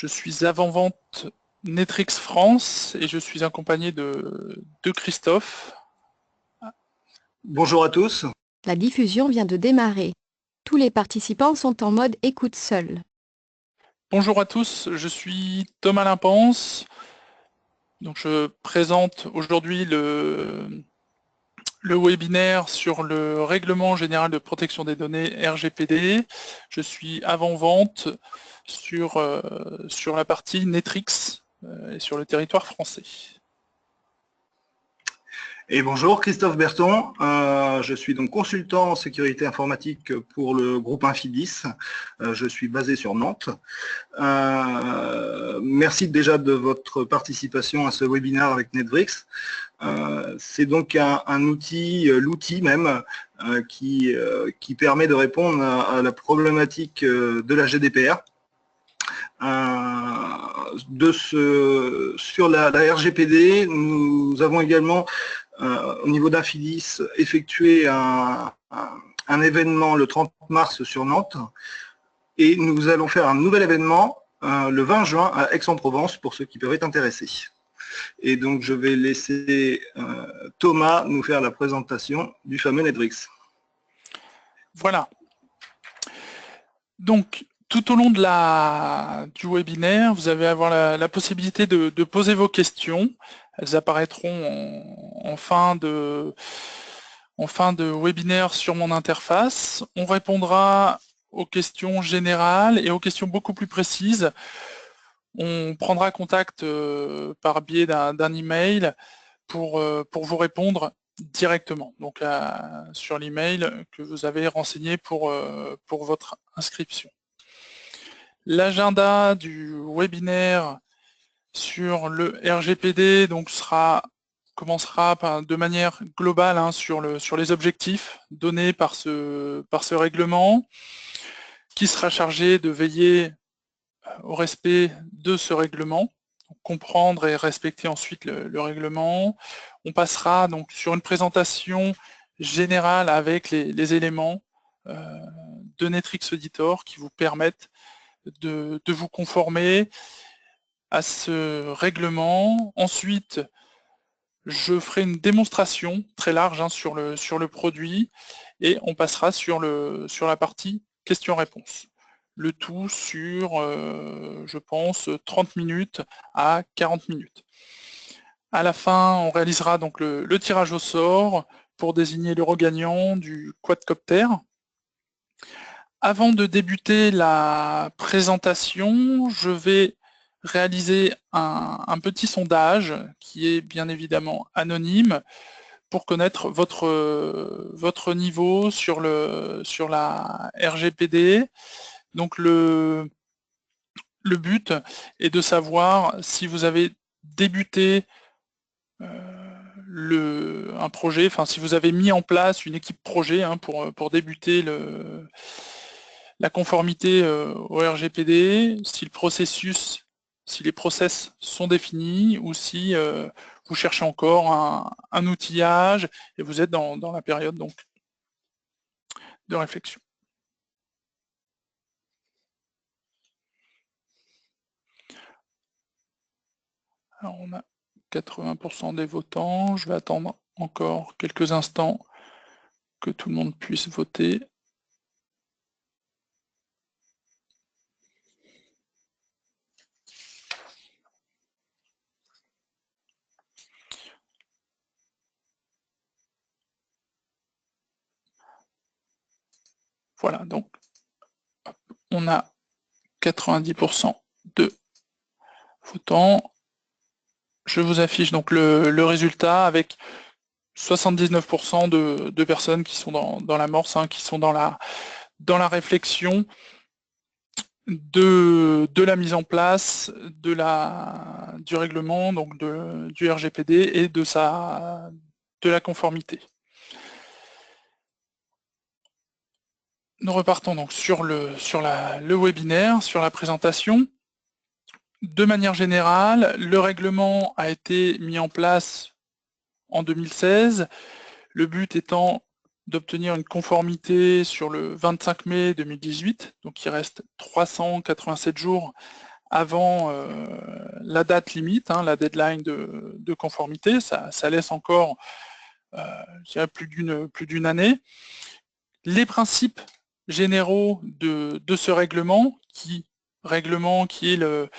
Je suis avant-vente Netrix France et je suis accompagné de Christophe. Bonjour à tous. La diffusion vient de démarrer. Tous les participants sont en mode écoute seul. Bonjour à tous, je suis Thomas Limpense. Donc je présente aujourd'hui le webinaire sur le règlement général de protection des données RGPD. Je suis avant-vente sur la partie Netrix et sur le territoire français. Et bonjour, Christophe Berton. Je suis donc consultant en sécurité informatique pour le groupe Infidis. Je suis basé sur Nantes. Merci déjà de votre participation à ce webinaire avec Netvrix. C'est donc un outil, l'outil même, qui permet de répondre à la problématique de la GDPR. Sur la RGPD, nous avons également, au niveau d'Infidis, effectué un événement le 30 mars sur Nantes, et nous allons faire un nouvel événement le 20 juin à Aix-en-Provence pour ceux qui peuvent être intéressés. Et donc je vais laisser Thomas nous faire la présentation du fameux Netrix. Voilà. Donc, tout au long du webinaire, vous allez avoir la possibilité de poser vos questions. Elles apparaîtront en fin de webinaire sur mon interface. On répondra aux questions générales et aux questions beaucoup plus précises. On prendra contact par biais d'un email pour vous répondre directement, donc sur l'email que vous avez renseigné pour votre inscription. L'agenda du webinaire sur le RGPD donc commencera de manière globale sur les objectifs donnés par ce règlement, qui sera chargé de veiller au respect de ce règlement, donc comprendre et respecter ensuite le règlement. On passera donc sur une présentation générale avec les éléments de Netrix Editor qui vous permettent de vous conformer à ce règlement. Ensuite, je ferai une démonstration très large sur le produit et on passera sur la partie questions-réponses. Le tout sur, je pense, 30 minutes à 40 minutes. À la fin, on réalisera donc le tirage au sort pour désigner l'euro gagnant du quadcopter. Avant de débuter la présentation, je vais réaliser un petit sondage qui est bien évidemment anonyme pour connaître votre niveau sur la RGPD. Donc le but est de savoir si vous avez débuté un projet, enfin si vous avez mis en place une équipe projet pour débuter la conformité au RGPD, si les process sont définis ou si vous cherchez encore un outillage et vous êtes dans la période donc de réflexion. Alors on a 80% des votants, je vais attendre encore quelques instants que tout le monde puisse voter. Voilà, donc on a 90% de votants. Je vous affiche donc le résultat avec 79% de personnes qui sont dans l'amorce, qui sont dans la réflexion de la mise en place du règlement, donc du RGPD et de la conformité. Nous repartons donc sur le webinaire, sur la présentation. De manière générale, le règlement a été mis en place en 2016, le but étant d'obtenir une conformité sur le 25 mai 2018, donc il reste 387 jours avant la date limite, hein, la deadline de conformité. Ça laisse encore je dirais plus d'une année. Les principes généraux de ce règlement qui est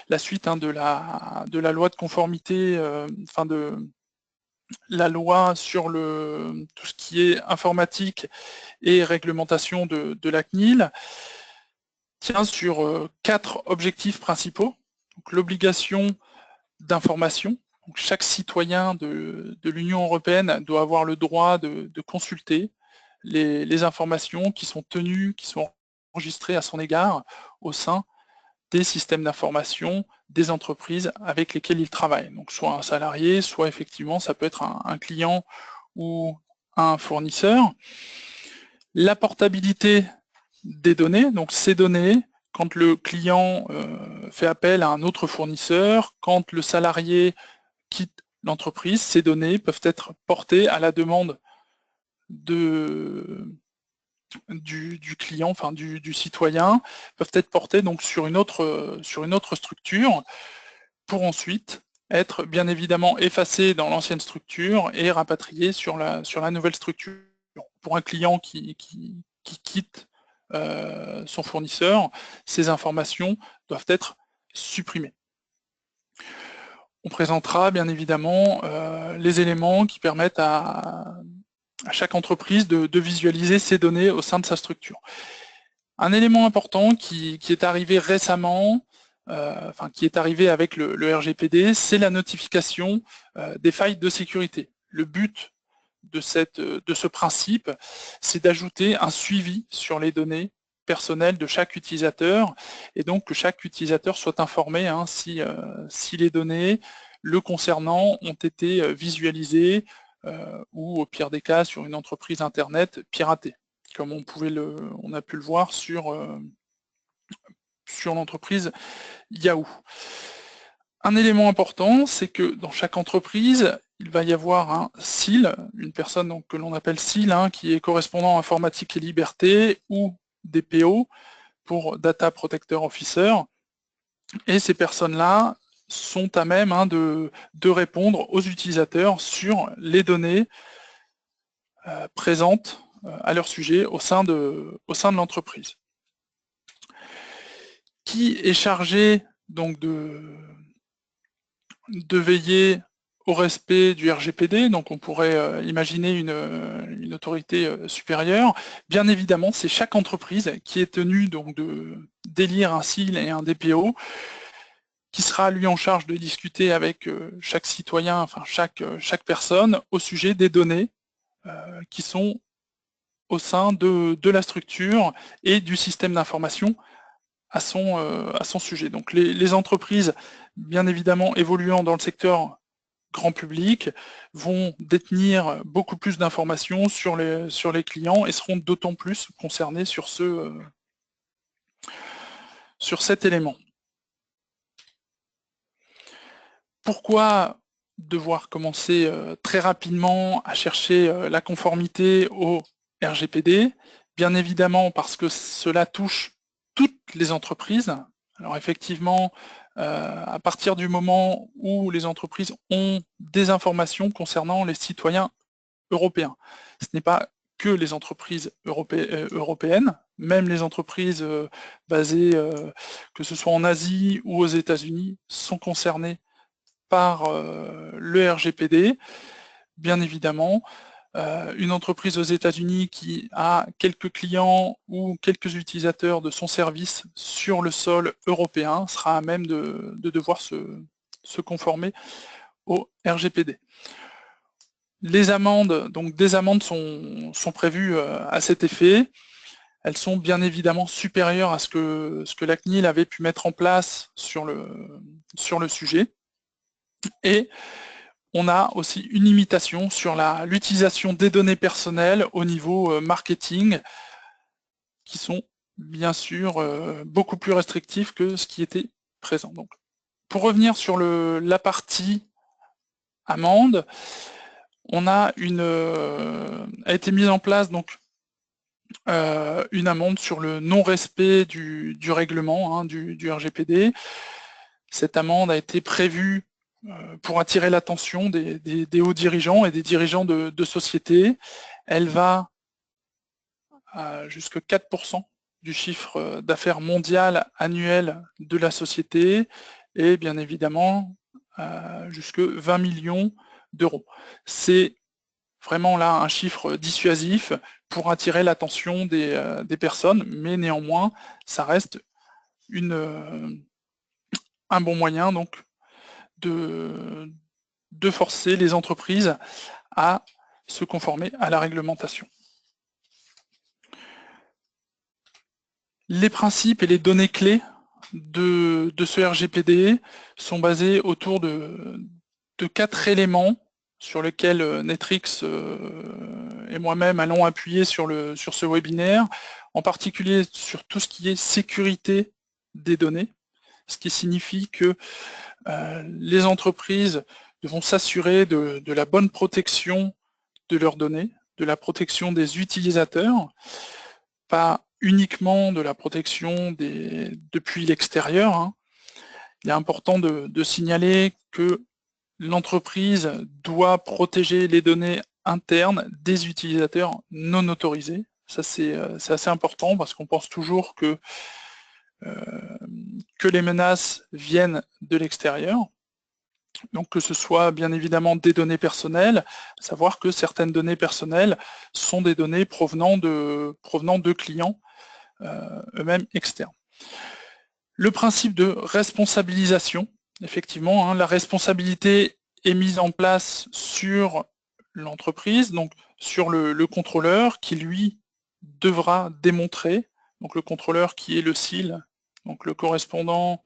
la suite hein, de la loi de conformité, enfin de la loi sur tout ce qui est informatique et réglementation de la CNIL, tient sur 4 objectifs principaux. L'obligation d'information. Chaque citoyen de l'Union européenne doit avoir le droit de consulter les informations qui sont tenues, qui sont enregistrées à son égard au sein des systèmes d'information des entreprises avec lesquelles il travaille. Donc soit un salarié, soit effectivement ça peut être un client ou un fournisseur. La portabilité des données, donc ces données, quand le client fait appel à un autre fournisseur, quand le salarié quitte l'entreprise, ces données peuvent être portées à la demande du client, enfin du citoyen, peuvent être portées donc sur une autre structure pour ensuite être bien évidemment effacées dans l'ancienne structure et rapatriées sur la nouvelle structure. Pour un client qui quitte son fournisseur, ces informations doivent être supprimées. On présentera bien évidemment les éléments qui permettent à chaque entreprise de visualiser ces données au sein de sa structure. Un élément important qui est arrivé récemment, qui est arrivé avec le RGPD, c'est la notification des failles de sécurité. Le but de ce principe, c'est d'ajouter un suivi sur les données personnelles de chaque utilisateur, et donc que chaque utilisateur soit informé hein, si les données le concernant ont été visualisées ou au pire des cas sur une entreprise internet piratée, comme on a pu le voir sur l'entreprise Yahoo. Un élément important, c'est que dans chaque entreprise, il va y avoir un SIL, une personne donc, que l'on appelle SIL, hein, qui est correspondant informatique et liberté, ou DPO, pour Data Protector Officer. Et ces personnes-là sont à même hein, de répondre aux utilisateurs sur les données présentes à leur sujet au sein de l'entreprise. Qui est chargé donc de veiller au respect du RGPD, donc on pourrait imaginer une autorité supérieure. Bien évidemment, c'est chaque entreprise qui est tenue donc d'élire un SIL et un DPO, qui sera lui en charge de discuter avec chaque citoyen, enfin chaque personne, au sujet des données qui sont au sein de la structure et du système d'information à son sujet. Donc les entreprises, bien évidemment évoluant dans le secteur grand public, vont détenir beaucoup plus d'informations sur les clients et seront d'autant plus concernés sur cet élément. Pourquoi devoir commencer très rapidement à chercher la conformité au RGPD? Bien évidemment parce que cela touche toutes les entreprises. Alors effectivement, à partir du moment où les entreprises ont des informations concernant les citoyens européens, ce n'est pas que les entreprises européennes, même les entreprises basées, que ce soit en Asie ou aux États-Unis, sont concernées par le RGPD, bien évidemment. Une entreprise aux États-Unis qui a quelques clients ou quelques utilisateurs de son service sur le sol européen sera à même de devoir se conformer au RGPD. Les amendes, donc des amendes sont prévues à cet effet. Elles sont bien évidemment supérieures à ce que la CNIL avait pu mettre en place sur le sujet. Et on a aussi une limitation sur l'utilisation des données personnelles au niveau marketing, qui sont bien sûr beaucoup plus restrictifs que ce qui était présent. Donc, pour revenir sur la partie amende, on a a été mise en place donc une amende sur le non-respect du règlement, hein, du RGPD. Cette amende a été prévue pour attirer l'attention des hauts dirigeants et des dirigeants de sociétés. Elle va jusqu'à 4% du chiffre d'affaires mondial annuel de la société et bien évidemment jusque 20 millions d'euros. C'est vraiment là un chiffre dissuasif pour attirer l'attention des personnes, mais néanmoins, ça reste un bon moyen donc de forcer les entreprises à se conformer à la réglementation. Les principes et les données clés de ce RGPD sont basés autour de 4 éléments sur lesquels Netrix et moi-même allons appuyer sur ce webinaire, en particulier sur tout ce qui est sécurité des données, ce qui signifie que les entreprises devront s'assurer de la bonne protection de leurs données, de la protection des utilisateurs, pas uniquement de la protection depuis l'extérieur. Hein. Il est important de signaler que l'entreprise doit protéger les données internes des utilisateurs non autorisés. Ça, c'est assez important parce qu'on pense toujours que les menaces viennent de l'extérieur. Donc que ce soit bien évidemment des données personnelles, savoir que certaines données personnelles sont des données provenant de clients eux-mêmes externes. Le principe de responsabilisation, effectivement, hein, la responsabilité est mise en place sur l'entreprise, donc sur le contrôleur qui, lui, devra démontrer, donc le contrôleur qui est le CIL, donc le correspondant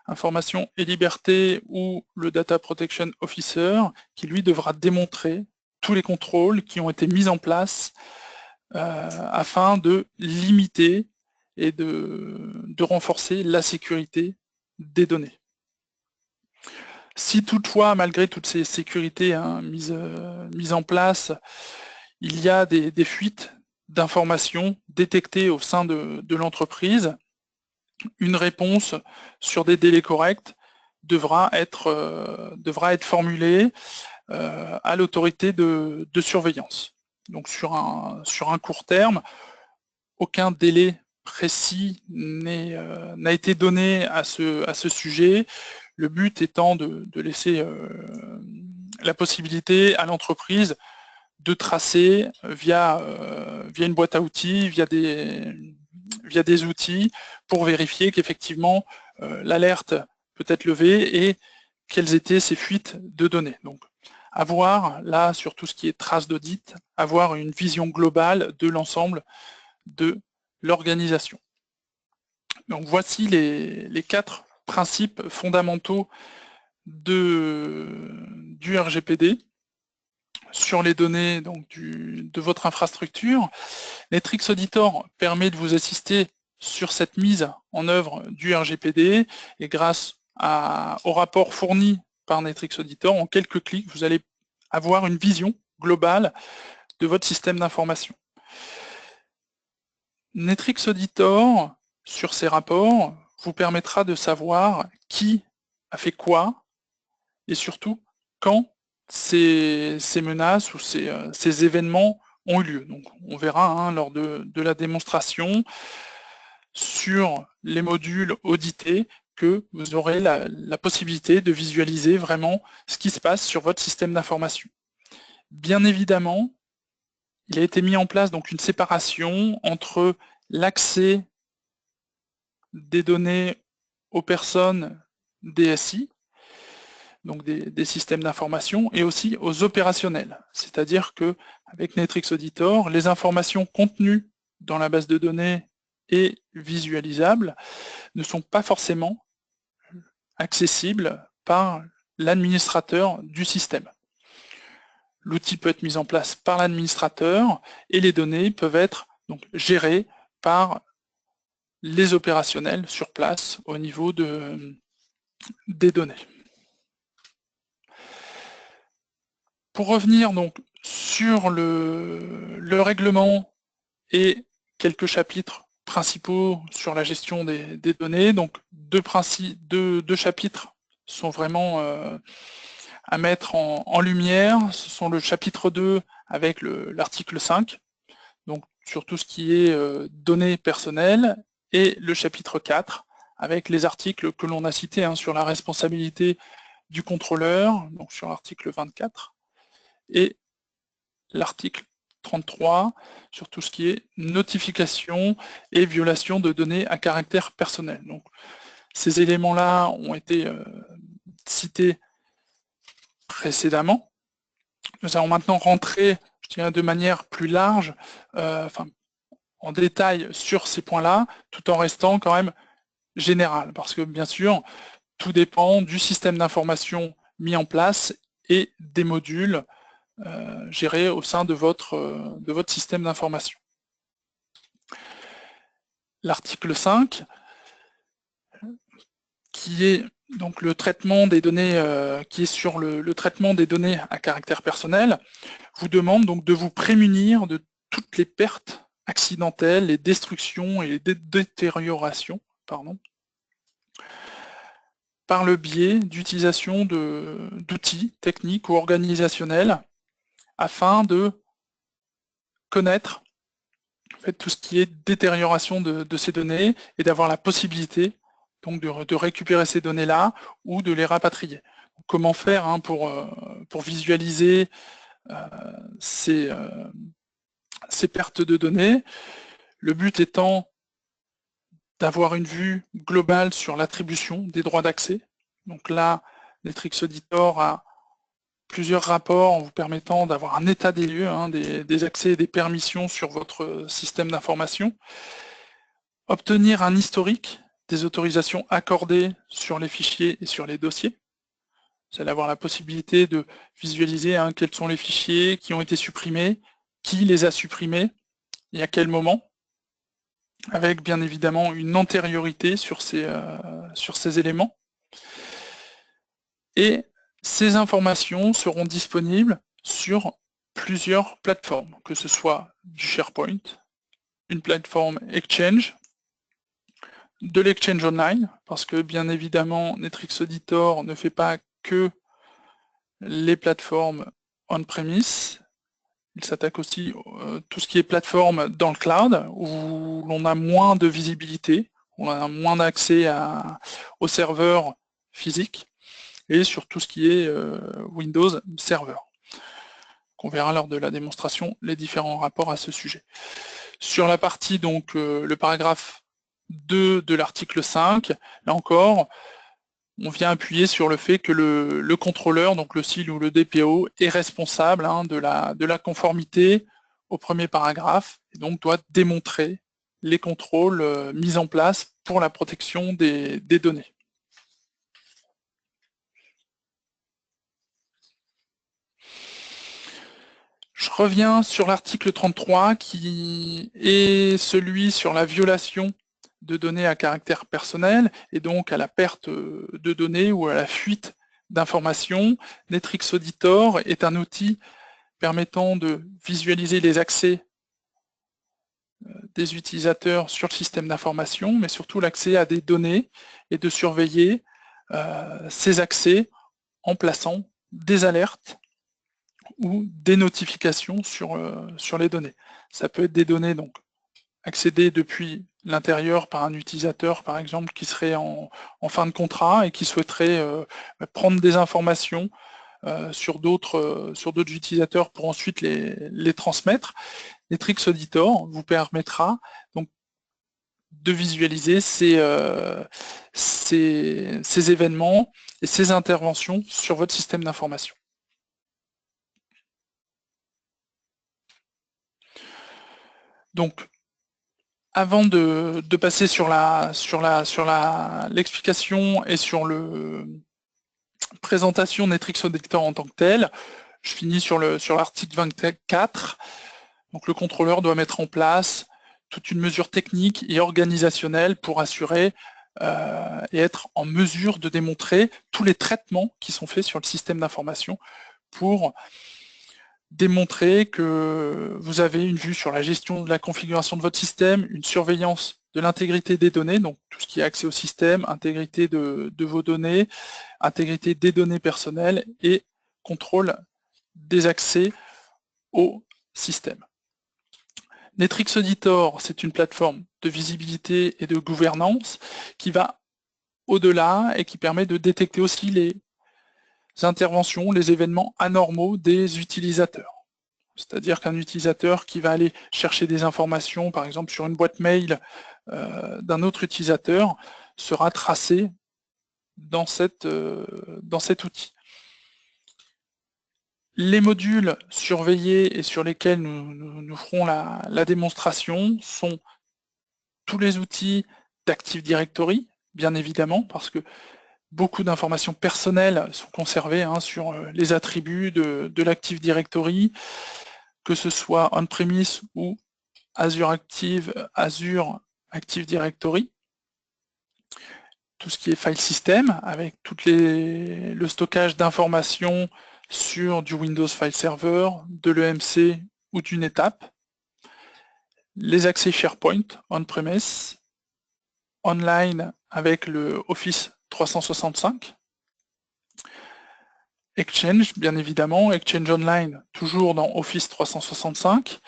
information et liberté ou le Data Protection Officer, qui, lui, devra démontrer tous les contrôles qui ont été mis en place afin de limiter et de renforcer la sécurité des données. Si toutefois, malgré toutes ces sécurités hein, mises en place, il y a des fuites d'informations détectées au sein de l'entreprise, une réponse sur des délais corrects devra être formulée à l'autorité de surveillance. Donc sur un court terme, aucun délai précis n'a été donné à ce sujet, le but étant de laisser la possibilité à l'entreprise de tracer via une boîte à outils, via des outils, pour vérifier qu'effectivement l'alerte peut être levée et quelles étaient ces fuites de données. Donc, avoir là, sur tout ce qui est traces d'audit, avoir une vision globale de l'ensemble de l'organisation. Donc voici les 4 principes fondamentaux du RGPD sur les données donc, de votre infrastructure. Netrix Auditor permet de vous assister sur cette mise en œuvre du RGPD et grâce au rapport fourni par Netrix Auditor, en quelques clics, vous allez avoir une vision globale de votre système d'information. Netrix Auditor, sur ces rapports, vous permettra de savoir qui a fait quoi et surtout quand ces menaces ou ces événements ont eu lieu. Donc, on verra hein, lors de la démonstration sur les modules audités que vous aurez la possibilité de visualiser vraiment ce qui se passe sur votre système d'information. Bien évidemment, il a été mis en place donc une séparation entre l'accès des données aux personnes DSI, donc des systèmes d'information, et aussi aux opérationnels. C'est-à-dire qu'avec Netrix Auditor, les informations contenues dans la base de données et visualisables ne sont pas forcément accessibles par l'administrateur du système. L'outil peut être mis en place par l'administrateur et les données peuvent être donc gérées par les opérationnels sur place au niveau des données. Pour revenir donc sur le règlement et quelques chapitres principaux sur la gestion des données. Donc deux chapitres sont vraiment à mettre en lumière. Ce sont le chapitre 2 avec l'article 5, donc sur tout ce qui est données personnelles, et le chapitre 4 avec les articles que l'on a cités sur la responsabilité du contrôleur, donc sur l'article 24, et l'article 33 sur tout ce qui est notification et violation de données à caractère personnel. Donc, ces éléments-là ont été cités précédemment. Nous allons maintenant rentrer, je dirais, de manière plus large, en détail sur ces points-là, tout en restant quand même général, parce que bien sûr, tout dépend du système d'information mis en place et des modules gérés au sein de votre système d'information. L'article 5, qui est donc le traitement des données, qui est sur le traitement des données à caractère personnel, vous demande donc de vous prémunir de toutes les pertes accidentelles, les destructions et les détériorations, par le biais d'utilisation d'outils techniques ou organisationnels afin de connaître en fait, tout ce qui est détérioration de ces données et d'avoir la possibilité donc de récupérer ces données-là ou de les rapatrier. Donc, comment faire pour visualiser ces pertes de données? Le but étant d'avoir une vue globale sur l'attribution des droits d'accès. Donc là, Netrix Auditor a plusieurs rapports en vous permettant d'avoir un état des lieux, des accès et des permissions sur votre système d'information. Obtenir un historique des autorisations accordées sur les fichiers et sur les dossiers. Vous allez avoir la possibilité de visualiser quels sont les fichiers qui ont été supprimés, qui les a supprimés et à quel moment, avec bien évidemment une antériorité sur ces éléments. Et ces informations seront disponibles sur plusieurs plateformes, que ce soit du SharePoint, une plateforme Exchange, de l'Exchange Online, parce que bien évidemment Netrix Auditor ne fait pas que les plateformes on-premise, il s'attaque aussi à tout ce qui est plateforme dans le cloud, où l'on a moins de visibilité, on a moins d'accès aux serveurs physiques, et sur tout ce qui est Windows Server. On verra lors de la démonstration les différents rapports à ce sujet. Sur la partie, donc, le paragraphe 2 de l'article 5, là encore, on vient appuyer sur le fait que le contrôleur, donc le CIL ou le DPO, est responsable de la conformité au premier paragraphe, et donc doit démontrer les contrôles mis en place pour la protection des données. Je reviens sur l'article 33 qui est celui sur la violation de données à caractère personnel et donc à la perte de données ou à la fuite d'informations. Netrix Auditor est un outil permettant de visualiser les accès des utilisateurs sur le système d'information, mais surtout l'accès à des données et de surveiller ces accès en plaçant des alertes ou des notifications sur les données. Ça peut être des données donc accédées depuis l'intérieur par un utilisateur, par exemple, qui serait en fin de contrat et qui souhaiterait prendre des informations sur d'autres utilisateurs pour ensuite les transmettre. Netrix Auditor vous permettra donc de visualiser ces événements et ces interventions sur votre système d'information. Donc, avant de passer sur l'explication et sur la présentation Netrix Auditor en tant que tel, je finis sur l'article 24. Donc, le contrôleur doit mettre en place toute une mesure technique et organisationnelle pour assurer et être en mesure de démontrer tous les traitements qui sont faits sur le système d'information pour démontrer que vous avez une vue sur la gestion de la configuration de votre système, une surveillance de l'intégrité des données, donc tout ce qui est accès au système, intégrité de vos données, intégrité des données personnelles et contrôle des accès au système. Netrix Auditor, c'est une plateforme de visibilité et de gouvernance qui va au-delà et qui permet de détecter aussi les interventions, les événements anormaux des utilisateurs. C'est-à-dire qu'un utilisateur qui va aller chercher des informations, par exemple sur une boîte mail d'un autre utilisateur, sera tracé dans cet outil. Les modules surveillés et sur lesquels nous ferons la démonstration sont tous les outils d'Active Directory, bien évidemment, parce que beaucoup d'informations personnelles sont conservées sur les attributs de l'Active Directory, que ce soit on-premise ou Azure Active Directory. Tout ce qui est file system, avec le stockage d'informations sur du Windows File Server, de l'EMC ou du NetApp, les accès SharePoint on-premise, online avec le Office 365, Exchange, bien évidemment, Exchange Online, toujours dans Office 365,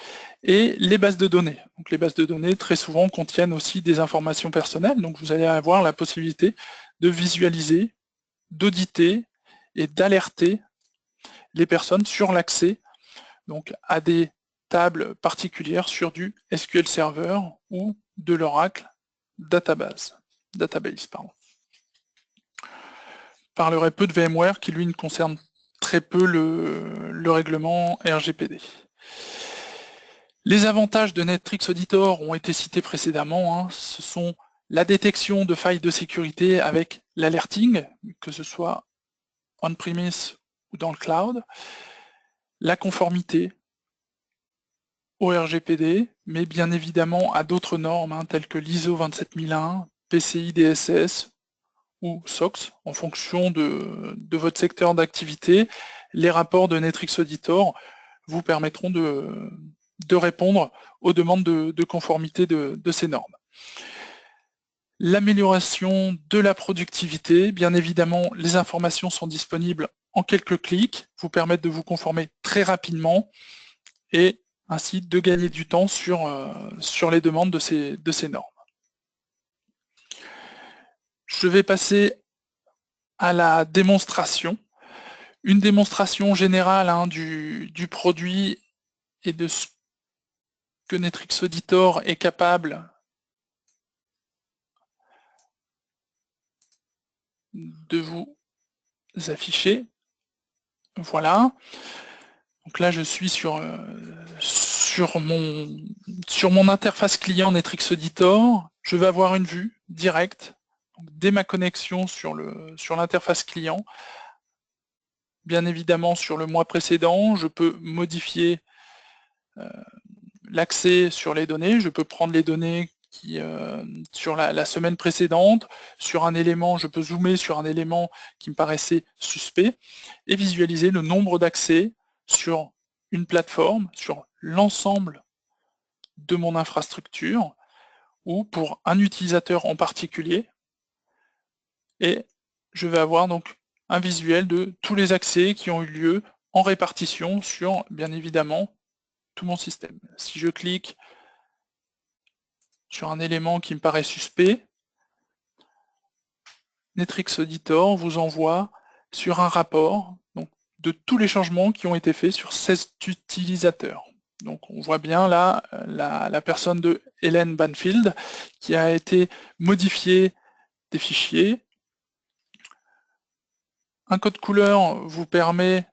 et les bases de données. Donc les bases de données, très souvent, contiennent aussi des informations personnelles, donc vous allez avoir la possibilité de visualiser, d'auditer et d'alerter les personnes sur l'accès donc à des tables particulières sur du SQL Server ou de l'Oracle Database. Je parlerai peu de VMware qui lui ne concerne très peu le règlement RGPD. Les avantages de Netrix Auditor ont été cités précédemment, ce sont la détection de failles de sécurité avec l'alerting, que ce soit on-premise ou dans le cloud, la conformité au RGPD, mais bien évidemment à d'autres normes telles que l'ISO 27001, PCI DSS ou SOX, en fonction de votre secteur d'activité. Les rapports de Netrix Auditor vous permettront de répondre aux demandes de conformité de ces normes. L'amélioration de la productivité, bien évidemment, les informations sont disponibles en quelques clics, vous permettent de vous conformer très rapidement et ainsi de gagner du temps sur les demandes de ces normes. Je vais passer à la démonstration. Une démonstration générale du produit et de ce que Netrix Auditor est capable de vous afficher. Voilà. Donc là, je suis sur mon interface client Netrix Auditor. Je vais avoir une vue directe. Donc, dès ma connexion sur l'interface client, bien évidemment, sur le mois précédent, je peux modifier l'accès sur les données. Je peux prendre les données sur la semaine précédente. Sur un élément, je peux zoomer sur un élément qui me paraissait suspect et visualiser le nombre d'accès sur une plateforme, sur l'ensemble de mon infrastructure ou pour un utilisateur en particulier. Et je vais avoir donc un visuel de tous les accès qui ont eu lieu en répartition sur, bien évidemment, tout mon système. Si je clique sur un élément qui me paraît suspect, Netrix Auditor vous envoie sur un rapport donc, de tous les changements qui ont été faits sur 16 utilisateurs. Donc on voit bien là la personne de Hélène Banfield qui a été modifié des fichiers. Un code couleur vous permet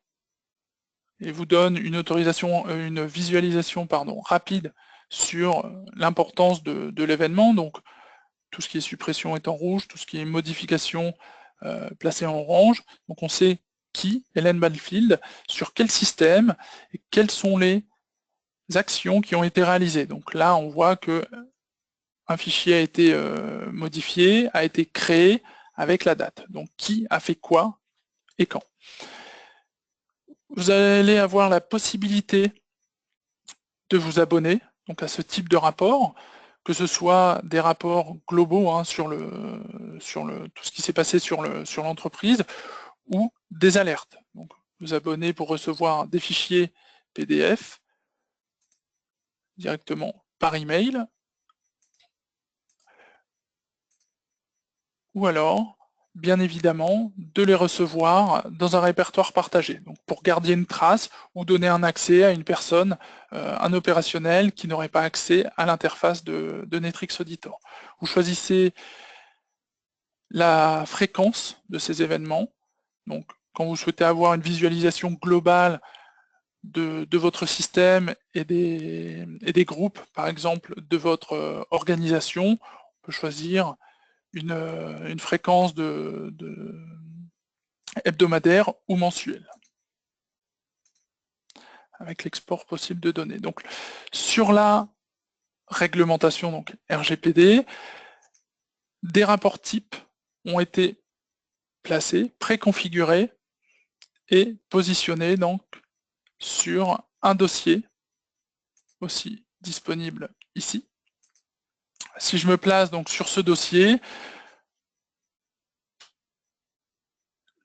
et vous donne une visualisation rapide sur l'importance de l'événement. Donc tout ce qui est suppression est en rouge, tout ce qui est modification placé en orange. Donc on sait qui, Hélène Banfield, sur quel système et quelles sont les actions qui ont été réalisées. Donc là, on voit que un fichier a été modifié, a été créé avec la date. Donc qui a fait quoi et quand. Vous allez avoir la possibilité de vous abonner donc à ce type de rapport, que ce soit des rapports globaux hein, sur tout ce qui s'est passé sur l'entreprise, ou des alertes. Donc, vous abonner pour recevoir des fichiers PDF directement par email, ou alors, bien évidemment, de les recevoir dans un répertoire partagé, donc pour garder une trace ou donner un accès à une personne, un opérationnel qui n'aurait pas accès à l'interface de Netrix Auditor. Vous choisissez la fréquence de ces événements, donc quand vous souhaitez avoir une visualisation globale de votre système et des groupes, par exemple, de votre organisation, on peut choisir une fréquence hebdomadaire ou mensuelle, avec l'export possible de données. Donc, sur la réglementation donc RGPD, des rapports types ont été placés, préconfigurés et positionnés donc sur un dossier aussi disponible ici. Si je me place donc sur ce dossier,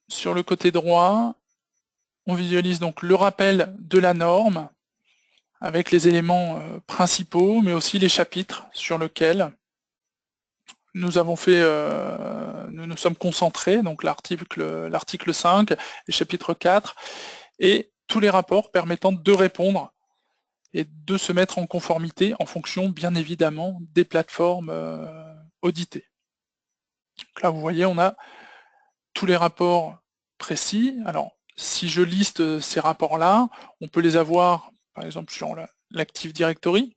sur le côté droit, on visualise donc le rappel de la norme avec les éléments principaux, mais aussi les chapitres sur lesquels nous avons fait, nous sommes concentrés, donc l'article 5, les chapitres 4, et tous les rapports permettant de répondre et de se mettre en conformité en fonction, bien évidemment, des plateformes auditées. Donc là, vous voyez, on a tous les rapports précis. Alors, si je liste ces rapports-là, on peut les avoir, par exemple, sur l'Active Directory.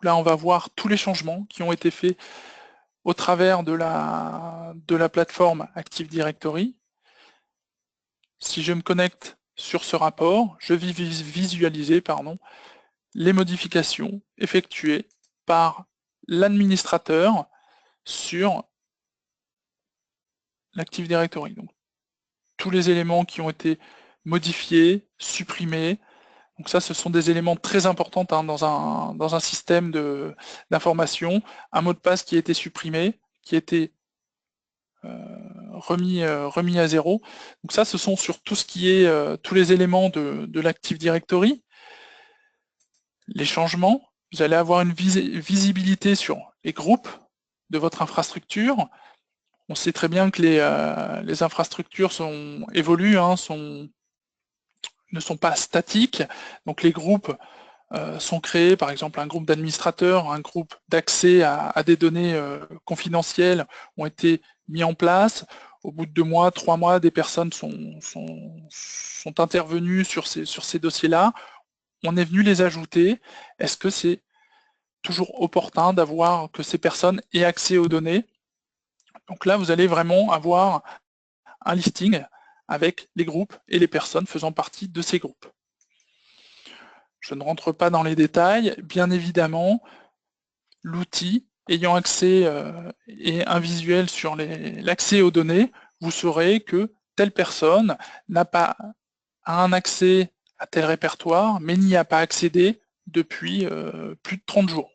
Là, on va voir tous les changements qui ont été faits au travers de la plateforme Active Directory. Si je me connecte sur ce rapport, je vais visualiser les modifications effectuées par l'administrateur sur l'Active Directory. Donc, tous les éléments qui ont été modifiés, supprimés. Donc ça, ce sont des éléments très importants hein, dans un système d'information. Un mot de passe qui a été supprimé, qui a été remis à zéro. Donc ça, ce sont sur tout ce qui est tous les éléments de l'Active Directory. Les changements, vous allez avoir une visibilité sur les groupes de votre infrastructure. On sait très bien que les infrastructures évoluent, hein, ne sont pas statiques. Donc les groupes sont créés, par exemple un groupe d'administrateurs, un groupe d'accès à des données confidentielles ont été mis en place. Au bout de 2 mois, 3 mois, des personnes sont intervenues sur ces dossiers-là. On est venu les ajouter. Est-ce que c'est toujours opportun d'avoir que ces personnes aient accès aux données? Donc là, vous allez vraiment avoir un listing avec les groupes et les personnes faisant partie de ces groupes. Je ne rentre pas dans les détails. Bien évidemment, l'outil ayant accès et un visuel sur l'accès aux données, vous saurez que telle personne n'a pas un accès à tel répertoire, mais n'y a pas accédé depuis plus de 30 jours.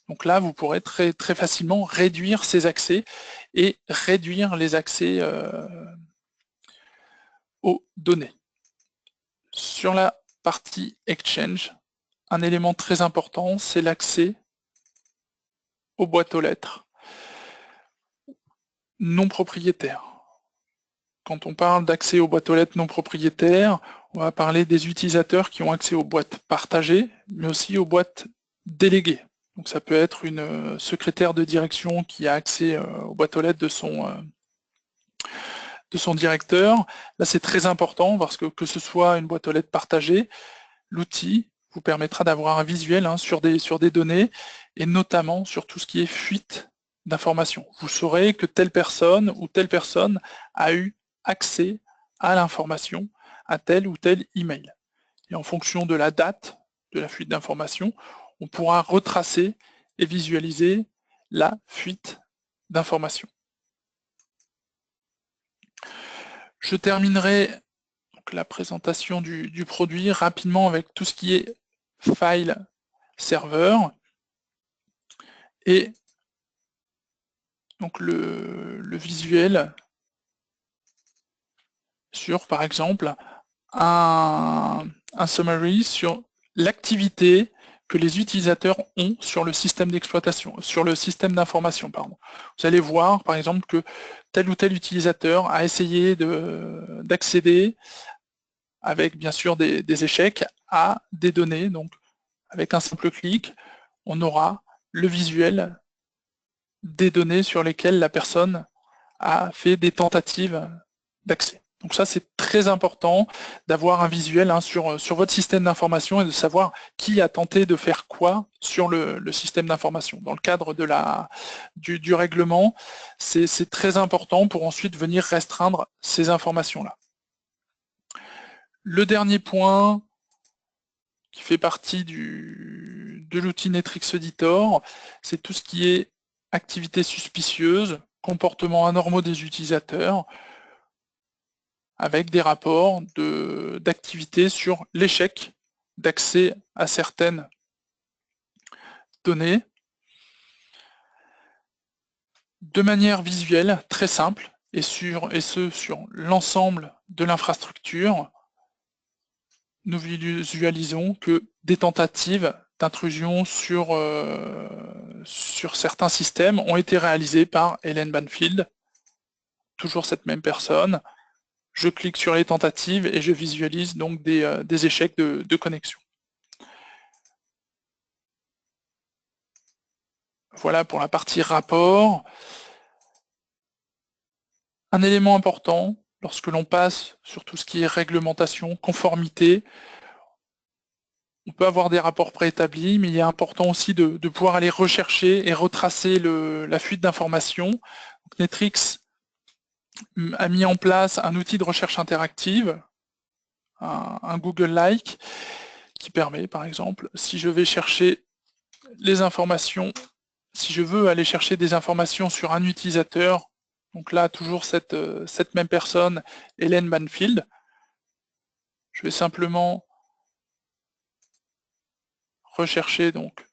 Donc là, vous pourrez très, très facilement réduire ces accès et réduire les accès aux données. Sur la partie Exchange, un élément très important, c'est l'accès aux boîtes aux lettres non propriétaires. Quand on parle d'accès aux boîtes aux lettres non propriétaires, on va parler des utilisateurs qui ont accès aux boîtes partagées, mais aussi aux boîtes déléguées. Donc ça peut être une secrétaire de direction qui a accès aux boîtes aux lettres de son directeur. Là, c'est très important parce que ce soit une boîte aux lettres partagée, l'outil vous permettra d'avoir un visuel hein, sur des données et notamment sur tout ce qui est fuite d'informations. Vous saurez que telle personne ou telle personne a eu accès à l'information, à tel ou tel email. Et en fonction de la date de la fuite d'informations, on pourra retracer et visualiser la fuite d'informations. Je terminerai donc la présentation du produit rapidement avec tout ce qui est file serveur et donc le visuel sur, par exemple, un summary sur l'activité que les utilisateurs ont sur le système d'exploitation, sur le système d'information, pardon. Vous allez voir, par exemple, que tel ou tel utilisateur a essayé d'accéder, avec bien sûr des échecs, à des données. Donc, avec un simple clic, on aura le visuel des données sur lesquelles la personne a fait des tentatives d'accès. Donc ça, c'est très important d'avoir un visuel sur votre système d'information et de savoir qui a tenté de faire quoi sur le système d'information. Dans le cadre du règlement, c'est très important pour ensuite venir restreindre ces informations-là. Le dernier point qui fait partie de l'outil Netrix Editor, c'est tout ce qui est activité suspicieuse, comportements anormaux des utilisateurs, avec des rapports d'activité sur l'échec d'accès à certaines données de manière visuelle, très simple, et ce sur l'ensemble de l'infrastructure. Nous visualisons que des tentatives d'intrusion sur certains systèmes ont été réalisées par Hélène Banfield, toujours cette même personne. Je clique sur les tentatives et je visualise donc des échecs de connexion. Voilà pour la partie rapport. Un élément important, lorsque l'on passe sur tout ce qui est réglementation, conformité, on peut avoir des rapports préétablis, mais il est important aussi de pouvoir aller rechercher et retracer la fuite d'informations. Netrix a mis en place un outil de recherche interactive, un Google-like, qui permet, par exemple, si je vais chercher les informations, si je veux aller chercher des informations sur un utilisateur, donc là, toujours cette même personne, Hélène Banfield, je vais simplement rechercher donc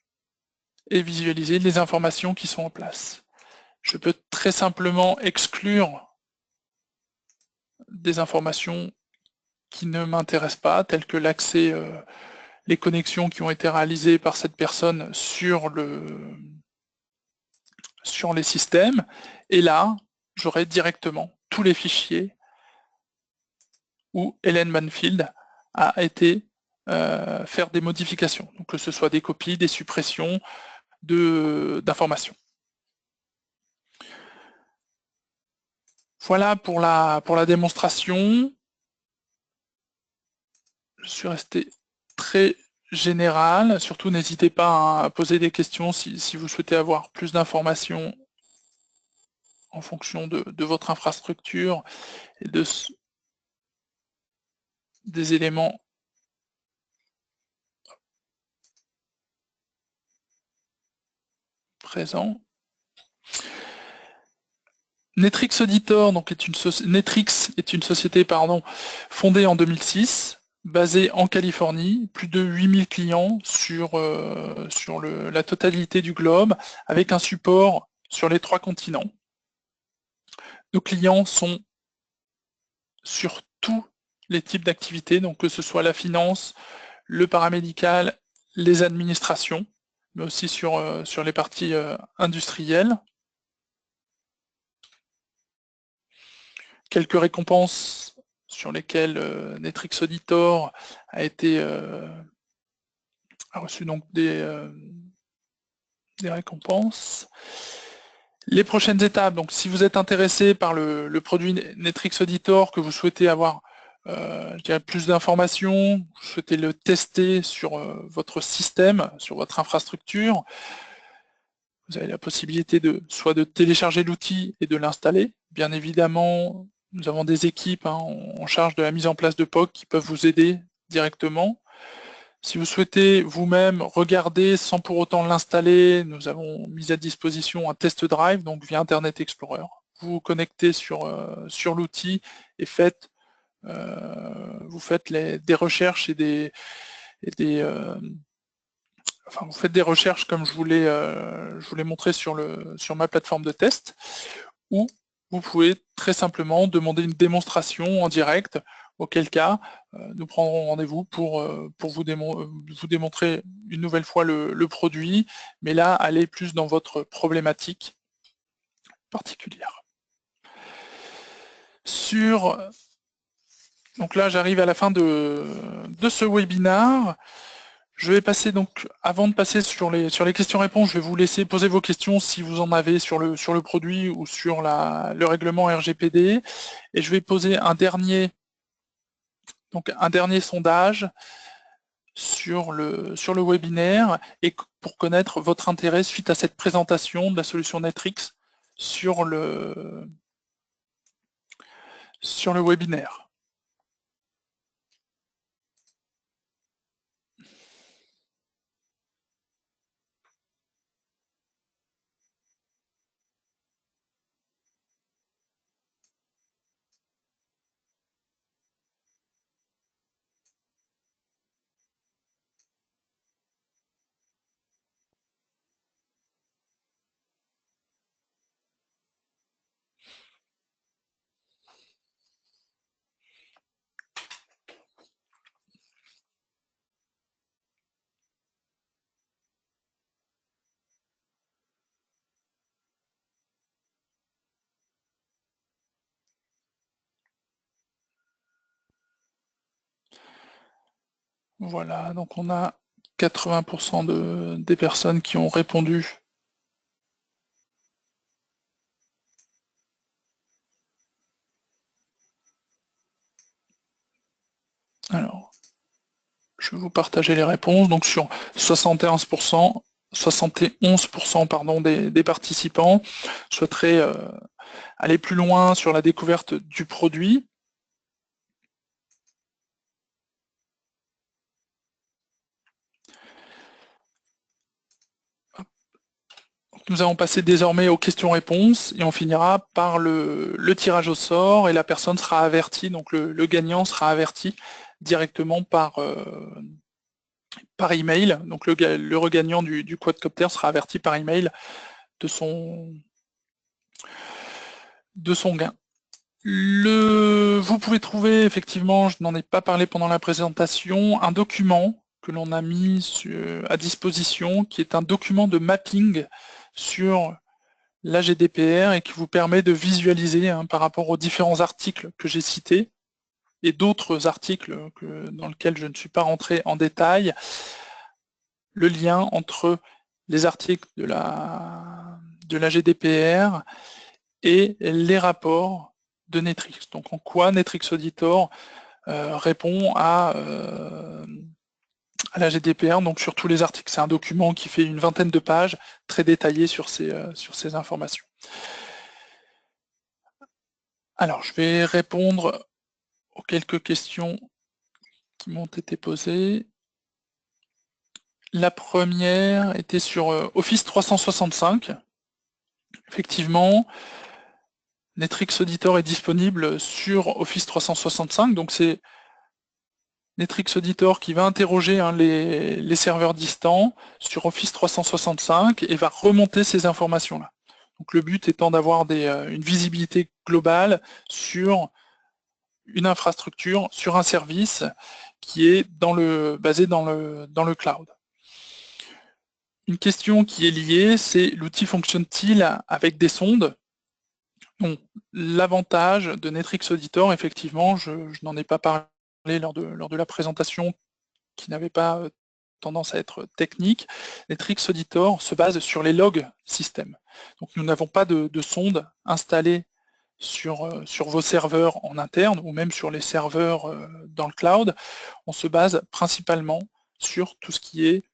et visualiser les informations qui sont en place. Je peux très simplement exclure des informations qui ne m'intéressent pas, telles que l'accès, les connexions qui ont été réalisées par cette personne sur les systèmes. Et là, j'aurai directement tous les fichiers où Hélène Banfield a été faire des modifications, donc que ce soit des copies, des suppressions d'informations. Voilà pour la démonstration. Je suis resté très général. Surtout, n'hésitez pas à poser des questions si vous souhaitez avoir plus d'informations en fonction de votre infrastructure et des éléments présents. Netrix Editor Netrix est une société fondée en 2006, basée en Californie, plus de 8000 clients sur la totalité du globe, avec un support sur les 3 continents. Nos clients sont sur tous les types d'activités, donc que ce soit la finance, le paramédical, les administrations, mais aussi sur les parties industrielles. Quelques récompenses sur lesquelles Netrix Editor a reçu donc des récompenses. Les prochaines étapes, donc si vous êtes intéressé par le produit Netrix Editor, que vous souhaitez avoir plus d'informations, vous souhaitez le tester sur votre système, sur votre infrastructure, vous avez la possibilité soit de télécharger l'outil et de l'installer. Bien évidemment, nous avons des équipes en charge de la mise en place de POC qui peuvent vous aider directement. Si vous souhaitez vous-même regarder sans pour autant l'installer, nous avons mis à disposition un test drive, donc via Internet Explorer. Vous vous connectez sur l'outil et faites vous faites des recherches enfin, vous faites des recherches comme je vous l'ai montré sur ma plateforme de test, ou vous pouvez très simplement demander une démonstration en direct, auquel cas nous prendrons rendez-vous pour vous démontrer une nouvelle fois le produit, mais là, aller plus dans votre problématique particulière. Donc là, j'arrive à la fin de ce webinaire. Je vais passer donc, avant de passer sur les questions-réponses, je vais vous laisser poser vos questions si vous en avez sur le produit ou sur le règlement RGPD. Et je vais poser un dernier sondage sur le webinaire et pour connaître votre intérêt suite à cette présentation de la solution Netrix sur le webinaire. Voilà, donc on a 80% des personnes qui ont répondu. Alors, je vais vous partager les réponses. Donc sur 71%, 71% pardon, des participants souhaiteraient aller plus loin sur la découverte du produit. Nous allons passer désormais aux questions-réponses et on finira par le tirage au sort et la personne sera avertie, donc le gagnant sera averti directement par email. Donc le regagnant du quadcopter sera averti par email de son gain. Vous pouvez trouver, effectivement, je n'en ai pas parlé pendant la présentation, un document que l'on a mis à disposition, qui est un document de mapping sur la GDPR et qui vous permet de visualiser par rapport aux différents articles que j'ai cités et d'autres articles dans lesquels je ne suis pas rentré en détail, le lien entre les articles de la GDPR et les rapports de Netrix. Donc en quoi Netrix Auditor répond à la GDPR, donc sur tous les articles. C'est un document qui fait une vingtaine de pages, très détaillé sur ces informations. Alors, je vais répondre aux quelques questions qui m'ont été posées. La première était sur Office 365. Effectivement, Netrix Auditor est disponible sur Office 365, donc c'est Netrix Auditor qui va interroger les serveurs distants sur Office 365 et va remonter ces informations-là. Donc le but étant d'avoir une visibilité globale sur une infrastructure, sur un service qui est basé dans le cloud. Une question qui est liée, c'est l'outil fonctionne-t-il avec des sondes? Donc, l'avantage de Netrix Auditor, effectivement, je n'en ai pas parlé lors de la présentation qui n'avait pas tendance à être technique. Netrix Auditor se base sur les logs système. Donc nous n'avons pas de sonde installée sur vos serveurs en interne ou même sur les serveurs dans le cloud. On se base principalement sur tout ce qui est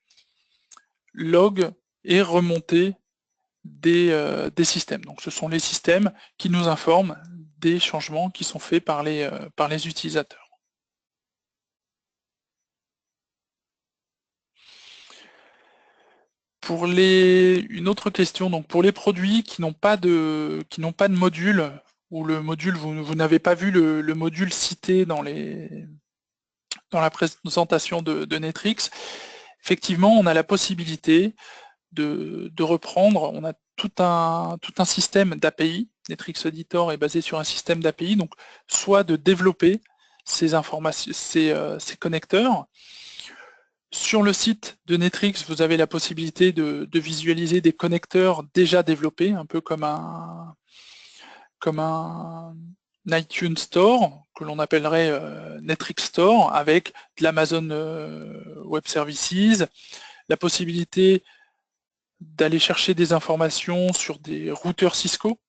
log et remontée des systèmes. Donc ce sont les systèmes qui nous informent des changements qui sont faits par les utilisateurs. Une autre question, donc pour les produits qui n'ont pas de module où le module, vous n'avez pas vu le module cité dans la présentation de Netrix, effectivement, on a la possibilité de reprendre, on a tout un système d'API, Netrix Editor est basé sur un système d'API, donc soit de développer ces informations, ces connecteurs. Sur le site de Netrix, vous avez la possibilité de visualiser des connecteurs déjà développés, un peu comme un iTunes Store, que l'on appellerait Netrix Store, avec de l'Amazon Web Services, la possibilité d'aller chercher des informations sur des routeurs Cisco.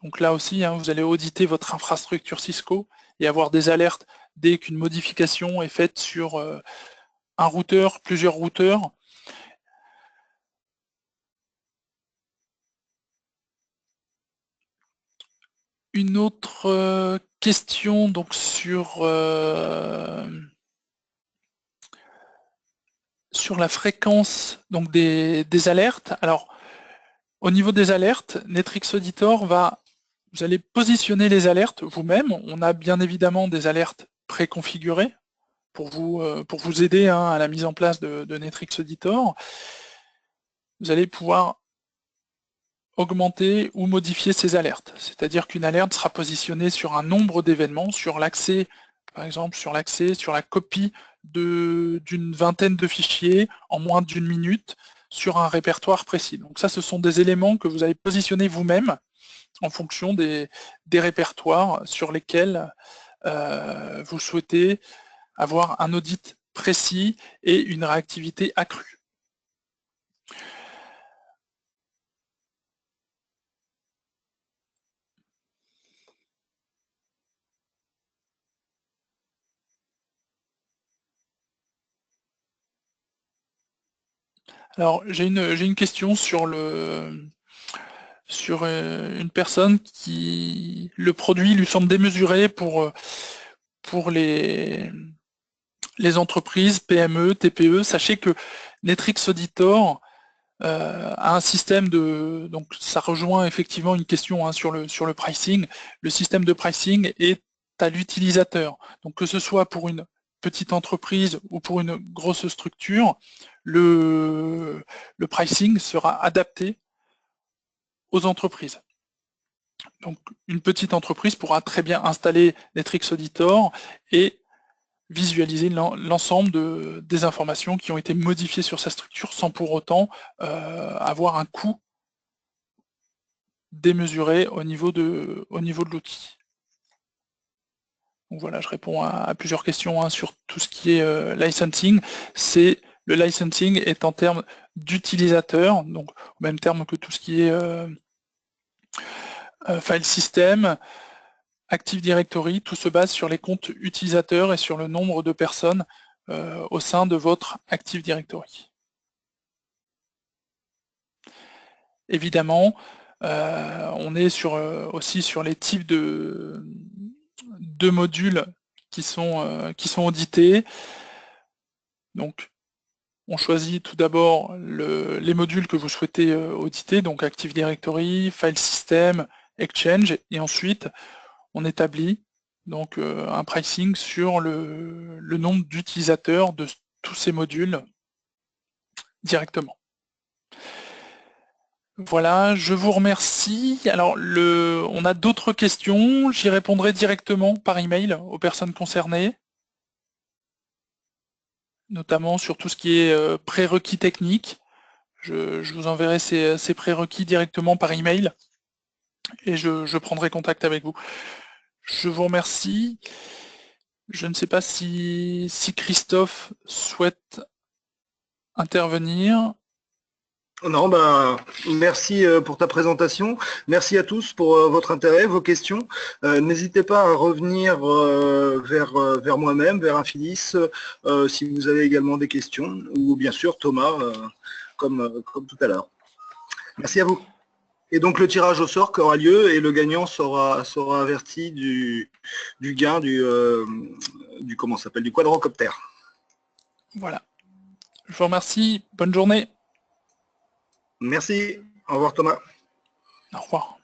Donc là aussi, vous allez auditer votre infrastructure Cisco et avoir des alertes dès qu'une modification est faite sur un routeur, plusieurs routeurs. Une autre question donc sur la fréquence donc des alertes. Alors, au niveau des alertes, Netrix Editor vous allez positionner les alertes vous-même. On a bien évidemment des alertes préconfigurées pour vous aider à la mise en place de Netrix Editor. Vous allez pouvoir augmenter ou modifier ces alertes. C'est-à-dire qu'une alerte sera positionnée sur un nombre d'événements, sur l'accès, par exemple sur l'accès, sur la copie d'une vingtaine de fichiers en moins d'une minute sur un répertoire précis. Donc ça, ce sont des éléments que vous allez positionner vous-même en fonction des répertoires sur lesquels vous souhaitez avoir un audit précis et une réactivité accrue. Alors, j'ai une question sur une personne qui le produit lui semble démesuré pour les entreprises PME, TPE. Sachez que Netrix Auditor a un système donc ça rejoint effectivement une question sur le pricing. Le système de pricing est à l'utilisateur. Donc que ce soit pour une petite entreprise ou pour une grosse structure, le pricing sera adapté aux entreprises. Donc une petite entreprise pourra très bien installer Netrix Auditor et visualiser l'ensemble des informations qui ont été modifiées sur sa structure sans pour autant avoir un coût démesuré au niveau de l'outil. Donc voilà, je réponds à plusieurs questions sur tout ce qui est licensing. Le licensing est en termes d'utilisateur, donc au même terme que tout ce qui est file system, Active Directory, tout se base sur les comptes utilisateurs et sur le nombre de personnes au sein de votre Active Directory. Évidemment, on est aussi sur les types de modules qui sont audités. Donc, on choisit tout d'abord les modules que vous souhaitez auditer, donc Active Directory, File System, Exchange, et ensuite, on établit donc un pricing sur le nombre d'utilisateurs de tous ces modules directement. Voilà, je vous remercie. Alors, on a d'autres questions. J'y répondrai directement par email aux personnes concernées, notamment sur tout ce qui est prérequis techniques. Je vous enverrai ces prérequis directement par email et je prendrai contact avec vous. Je vous remercie. Je ne sais pas si Christophe souhaite intervenir. Non, merci pour ta présentation. Merci à tous pour votre intérêt, vos questions. N'hésitez pas à revenir vers moi-même, vers Infinis, si vous avez également des questions, ou bien sûr Thomas, comme tout à l'heure. Merci à vous. Et donc le tirage au sort qui aura lieu et le gagnant sera averti du gain du quadrocoptère. Voilà. Je vous remercie. Bonne journée. Merci. Au revoir Thomas. Au revoir.